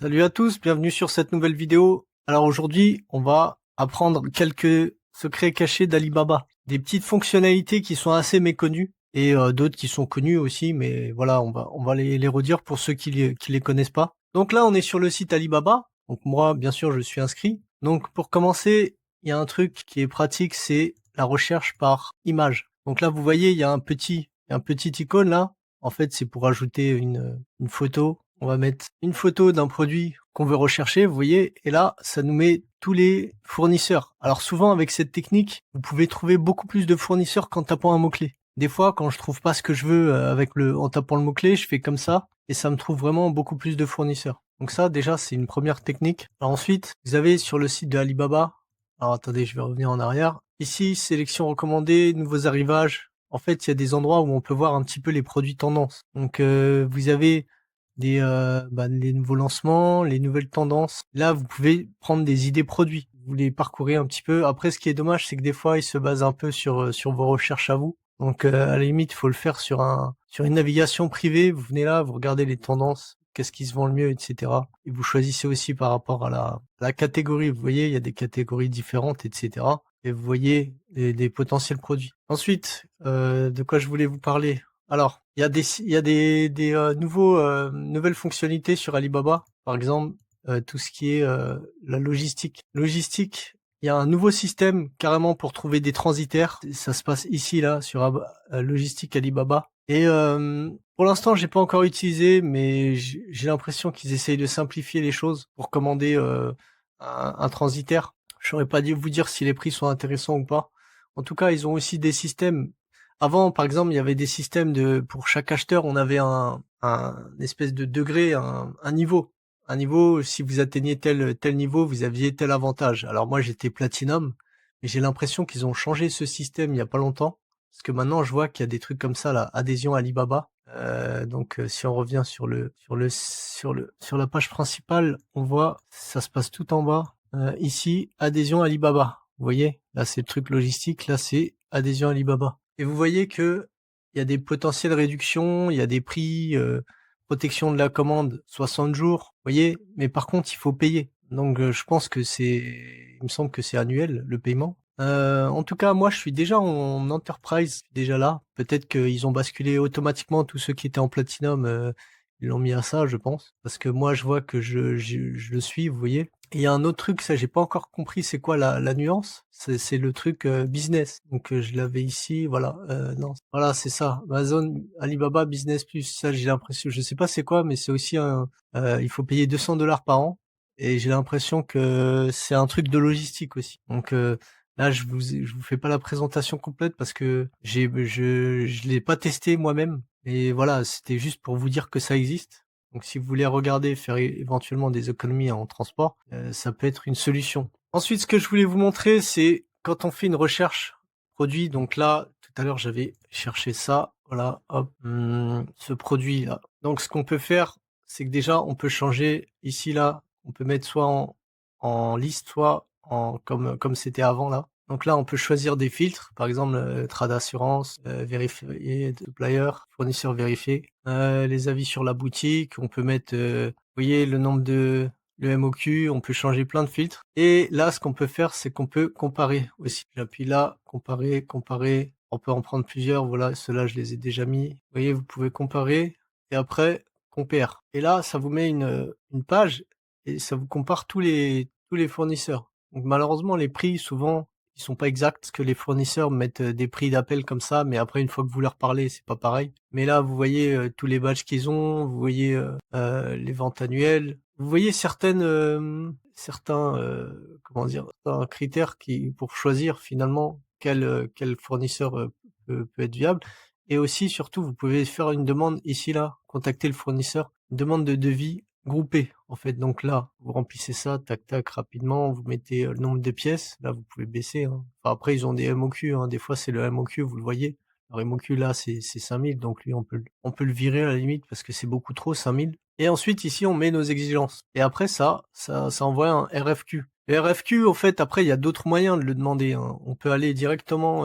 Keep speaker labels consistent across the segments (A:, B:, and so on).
A: Salut à tous, bienvenue sur cette nouvelle vidéo. Alors aujourd'hui, on va apprendre quelques secrets cachés d'Alibaba. Des petites fonctionnalités qui sont assez méconnues et d'autres qui sont connues aussi, mais voilà, on va les redire pour ceux qui les connaissent pas. Donc là, on est sur le site Alibaba. Donc moi, bien sûr, je suis inscrit. Donc pour commencer, il y a un truc qui est pratique, c'est la recherche par image. Donc là, vous voyez, il y a un petit icône là. En fait, c'est pour ajouter une photo. On va mettre une photo d'un produit qu'on veut rechercher, vous voyez, et là, ça nous met tous les fournisseurs. Alors souvent, avec cette technique, vous pouvez trouver beaucoup plus de fournisseurs qu'en tapant un mot-clé. Des fois, quand je trouve pas ce que je veux en tapant le mot-clé, je fais comme ça, et ça me trouve vraiment beaucoup plus de fournisseurs. Donc ça, déjà, c'est une première technique. Alors ensuite, vous avez sur le site de Alibaba, alors attendez, je vais revenir en arrière. Ici, sélection recommandée, nouveaux arrivages. En fait, il y a des endroits où on peut voir un petit peu les produits tendances. Donc, vous avez les nouveaux lancements, les nouvelles tendances. Là, vous pouvez prendre des idées produits. Vous les parcourez un petit peu. Après, ce qui est dommage, c'est que des fois, ils se basent un peu sur vos recherches à vous. Donc, à la limite, il faut le faire sur une navigation privée. Vous venez là, vous regardez les tendances, qu'est-ce qui se vend le mieux, etc. Et vous choisissez aussi par rapport à la catégorie. Vous voyez, il y a des catégories différentes, etc. Et vous voyez des potentiels produits. Ensuite, de quoi je voulais vous parler? Alors, il y a des nouvelles fonctionnalités sur Alibaba. Par exemple, tout ce qui est la logistique. Logistique, il y a un nouveau système carrément pour trouver des transitaires. Ça se passe ici là sur logistique Alibaba. Et pour l'instant, j'ai pas encore utilisé, mais j'ai l'impression qu'ils essayent de simplifier les choses pour commander un transitaire. Je saurais pas vous dire si les prix sont intéressants ou pas. En tout cas, ils ont aussi des systèmes. Avant, par exemple, il y avait des systèmes pour chaque acheteur, on avait un espèce de degré, un niveau. Un niveau, si vous atteignez tel niveau, vous aviez tel avantage. Alors moi, j'étais Platinum, mais j'ai l'impression qu'ils ont changé ce système il y a pas longtemps. Parce que maintenant, je vois qu'il y a des trucs comme ça, là, adhésion Alibaba. Donc, si on revient sur la page principale, on voit, ça se passe tout en bas. Ici, adhésion Alibaba. Vous voyez, là, c'est le truc logistique. Là, c'est adhésion Alibaba. Et vous voyez que il y a des potentielles réductions, il y a des prix, protection de la commande 60 jours, vous voyez, mais par contre, il faut payer. Donc, je pense que il me semble que c'est annuel, le paiement. En tout cas, moi, je suis déjà en Enterprise, déjà là. Peut-être qu'ils ont basculé automatiquement tous ceux qui étaient en Platinum, ils l'ont mis à ça, je pense. Parce que moi, je vois que je le suis, vous voyez. Et il y a un autre truc, ça, j'ai pas encore compris, c'est quoi la nuance? C'est le truc business. Donc, je l'avais ici, voilà. Non, voilà, c'est ça. Amazon, Alibaba Business Plus. Ça, j'ai l'impression, je sais pas c'est quoi, mais c'est aussi il faut payer 200 $ par an. Et j'ai l'impression que c'est un truc de logistique aussi. Donc, là, je vous fais pas la présentation complète parce que je l'ai pas testé moi-même. Et voilà, c'était juste pour vous dire que ça existe. Donc, si vous voulez regarder, faire éventuellement des économies en transport, ça peut être une solution. Ensuite, ce que je voulais vous montrer, c'est quand on fait une recherche produit. Donc là, tout à l'heure, j'avais cherché ça. Voilà, hop, ce produit-là. Donc, ce qu'on peut faire, c'est que déjà, on peut changer ici, là. On peut mettre soit en liste, soit comme c'était avant là. Donc là, on peut choisir des filtres, par exemple trade assurance, vérifier supplier, fournisseur vérifié, les avis sur la boutique. On peut mettre, vous voyez, le MOQ. On peut changer plein de filtres. Et là, ce qu'on peut faire, c'est qu'on peut comparer aussi. J'appuie là, comparer. On peut en prendre plusieurs. Voilà, ceux-là, je les ai déjà mis. Vous voyez, vous pouvez comparer et après compare. Et là, ça vous met une page et ça vous compare tous les fournisseurs. Donc malheureusement, les prix, souvent, ils sont pas exacts, parce que les fournisseurs mettent des prix d'appel comme ça, mais après, une fois que vous leur parlez, c'est pas pareil. Mais là, vous voyez tous les badges qu'ils ont, vous voyez les ventes annuelles, vous voyez certains comment dire, certains critères pour choisir finalement quel fournisseur peut être viable. Et aussi, surtout, vous pouvez faire une demande ici, là, contacter le fournisseur, une demande de devis groupé, en fait. Donc là, vous remplissez ça, tac, tac, rapidement, vous mettez le nombre de pièces. Là, vous pouvez baisser, hein. Enfin, après, ils ont des MOQ, hein. Des fois, c'est le MOQ, vous le voyez. Alors, MOQ, là, c'est 5000, donc lui, on peut le virer à la limite parce que c'est beaucoup trop, 5000. Et ensuite, ici, on met nos exigences. Et après ça envoie un RFQ. Le RFQ, en fait, après, il y a d'autres moyens de le demander, hein. On peut aller directement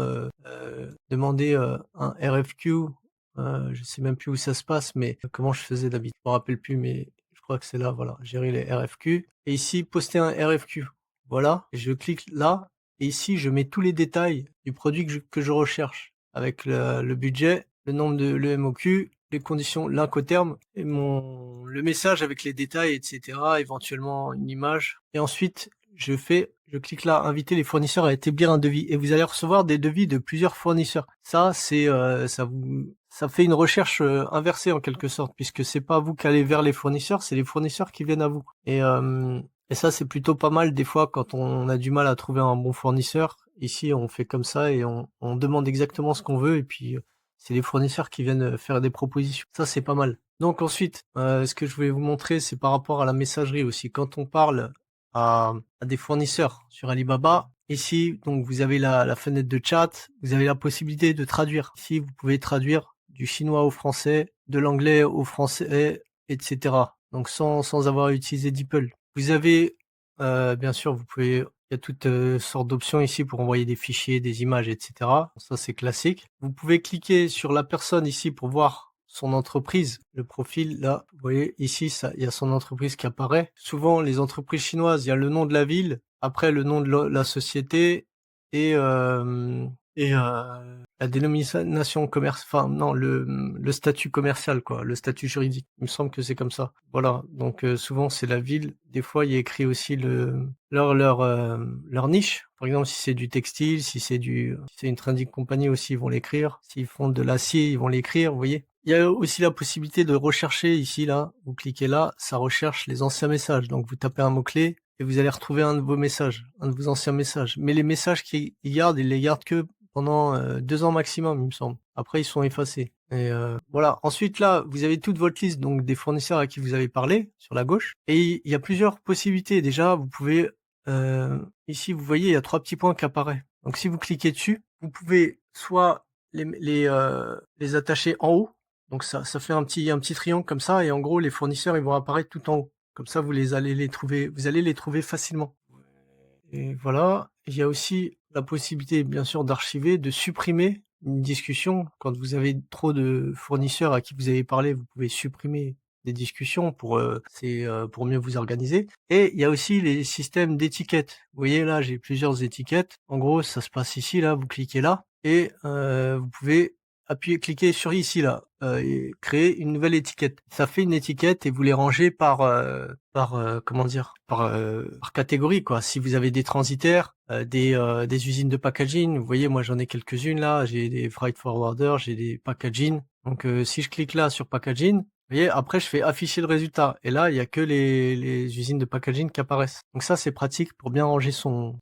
A: demander un RFQ. Je sais même plus où ça se passe, mais comment je faisais d'habitude, je me rappelle plus, mais crois que c'est là, voilà, gérer les RFQ. Et ici, poster un RFQ. Voilà, je clique là, et ici, je mets tous les détails du produit que je recherche, avec le budget, le nombre de l'EMOQ, les conditions, l'Incoterm, et le message avec les détails, etc., éventuellement une image. Et ensuite, je clique là, inviter les fournisseurs à établir un devis, et vous allez recevoir des devis de plusieurs fournisseurs. Ça, c'est, ça fait une recherche inversée en quelque sorte, puisque c'est pas vous qui allez vers les fournisseurs, c'est les fournisseurs qui viennent à vous. Et ça, c'est plutôt pas mal des fois quand on a du mal à trouver un bon fournisseur. Ici, on fait comme ça et on demande exactement ce qu'on veut, et puis c'est les fournisseurs qui viennent faire des propositions. Ça, c'est pas mal. Donc ensuite, ce que je voulais vous montrer, c'est par rapport à la messagerie aussi. Quand on parle à des fournisseurs sur Alibaba, ici, donc vous avez la fenêtre de chat, vous avez la possibilité de traduire. Ici, vous pouvez traduire du chinois au français, de l'anglais au français, etc. Donc sans avoir à utiliser DeepL. Vous avez, bien sûr, il y a toutes sortes d'options ici pour envoyer des fichiers, des images, etc. Ça, c'est classique. Vous pouvez cliquer sur la personne ici pour voir son entreprise. Le profil, là, vous voyez, ici, il y a son entreprise qui apparaît. Souvent, les entreprises chinoises, il y a le nom de la ville, après le nom de la société, et la dénomination enfin non, le statut commercial, quoi, le statut juridique. Il me semble que c'est comme ça. Voilà, donc souvent c'est la ville. Des fois il y a écrit aussi leur niche. Par exemple, si c'est du textile, si c'est une trading company aussi, ils vont l'écrire. S'ils font de l'acier, ils vont l'écrire, vous voyez. Il y a aussi la possibilité de rechercher ici, là. Vous cliquez là, ça recherche les anciens messages. Donc vous tapez un mot-clé et vous allez retrouver un de vos messages, un de vos anciens messages. Mais les messages qu'ils gardent, ils les gardent que pendant 2 ans maximum, il me semble. Après, ils sont effacés. Et voilà. Ensuite, là, vous avez toute votre liste donc des fournisseurs à qui vous avez parlé sur la gauche. Et il y a plusieurs possibilités. Déjà, vous pouvez ici, vous voyez, il y a 3 petits points qui apparaissent. Donc, si vous cliquez dessus, vous pouvez soit les attacher en haut. Donc, ça fait un petit triangle comme ça. Et en gros, les fournisseurs, ils vont apparaître tout en haut. Comme ça, vous allez les trouver facilement. Et voilà, il y a aussi la possibilité, bien sûr, d'archiver, de supprimer une discussion. Quand vous avez trop de fournisseurs à qui vous avez parlé, vous pouvez supprimer des discussions pour mieux vous organiser. Et il y a aussi les systèmes d'étiquettes. Vous voyez là, j'ai plusieurs étiquettes. En gros, ça se passe ici, là, vous cliquez là, et vous pouvez cliquer sur ici là, et créer une nouvelle étiquette. Ça fait une étiquette et vous les rangez par comment dire, par catégorie, quoi. Si vous avez des transitaires, des usines de packaging, vous voyez, moi j'en ai quelques-unes là, j'ai des freight forwarders, j'ai des packaging. Donc si je clique là sur packaging, vous voyez, après je fais afficher le résultat et là il y a que les usines de packaging qui apparaissent. Donc ça c'est pratique pour bien ranger son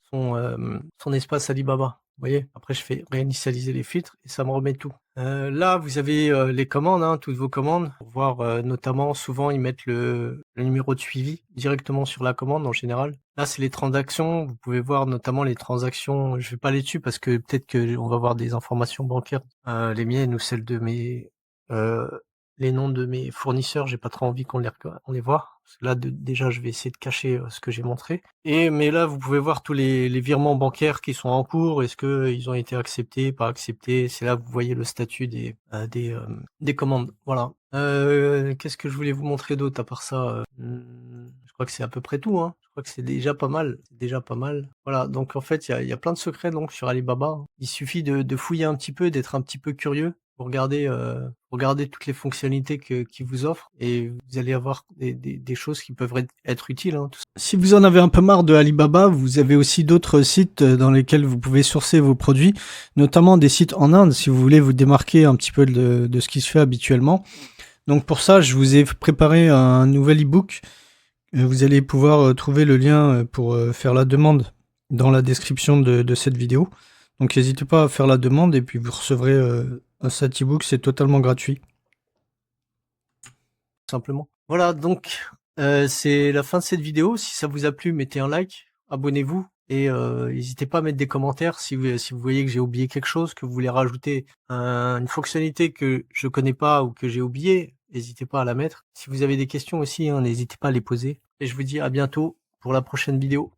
A: espace Alibaba. Vous voyez, après je fais réinitialiser les filtres et ça me remet tout. Là, vous avez les commandes, hein, toutes vos commandes. Pour voir, notamment, souvent ils mettent le numéro de suivi directement sur la commande en général. Là, c'est les transactions. Vous pouvez voir notamment les transactions. Je vais pas aller dessus parce que peut-être que on va voir des informations bancaires, les miennes ou celles de les noms de mes fournisseurs. J'ai pas trop envie qu'on les voit. Parce que là, déjà, je vais essayer de cacher ce que j'ai montré. Mais là, vous pouvez voir tous les virements bancaires qui sont en cours. Est-ce que ils ont été acceptés, pas acceptés? C'est là que vous voyez le statut des commandes. Voilà. Qu'est-ce que je voulais vous montrer d'autre à part ça? Je crois que c'est à peu près tout, hein. Je crois que c'est déjà pas mal. C'est déjà pas mal. Voilà. Donc en fait, il y a plein de secrets donc sur Alibaba, hein. Il suffit de fouiller un petit peu, d'être un petit peu curieux. Vous regardez toutes les fonctionnalités qu'ils vous offrent et vous allez avoir des choses qui peuvent être utiles, hein, tout ça. Si vous en avez un peu marre de Alibaba, vous avez aussi d'autres sites dans lesquels vous pouvez sourcer vos produits, notamment des sites en Inde si vous voulez vous démarquer un petit peu de ce qui se fait habituellement. Donc pour ça, je vous ai préparé un nouvel e-book. Vous allez pouvoir trouver le lien pour faire la demande dans la description de cette vidéo. Donc n'hésitez pas à faire la demande et puis vous recevrez cet e-book, c'est totalement gratuit. Simplement. Voilà, donc c'est la fin de cette vidéo. Si ça vous a plu, mettez un like, abonnez-vous et n'hésitez pas à mettre des commentaires si vous voyez que j'ai oublié quelque chose, que vous voulez rajouter une fonctionnalité que je connais pas ou que j'ai oublié, n'hésitez pas à la mettre. Si vous avez des questions aussi, hein, n'hésitez pas à les poser. Et je vous dis à bientôt pour la prochaine vidéo.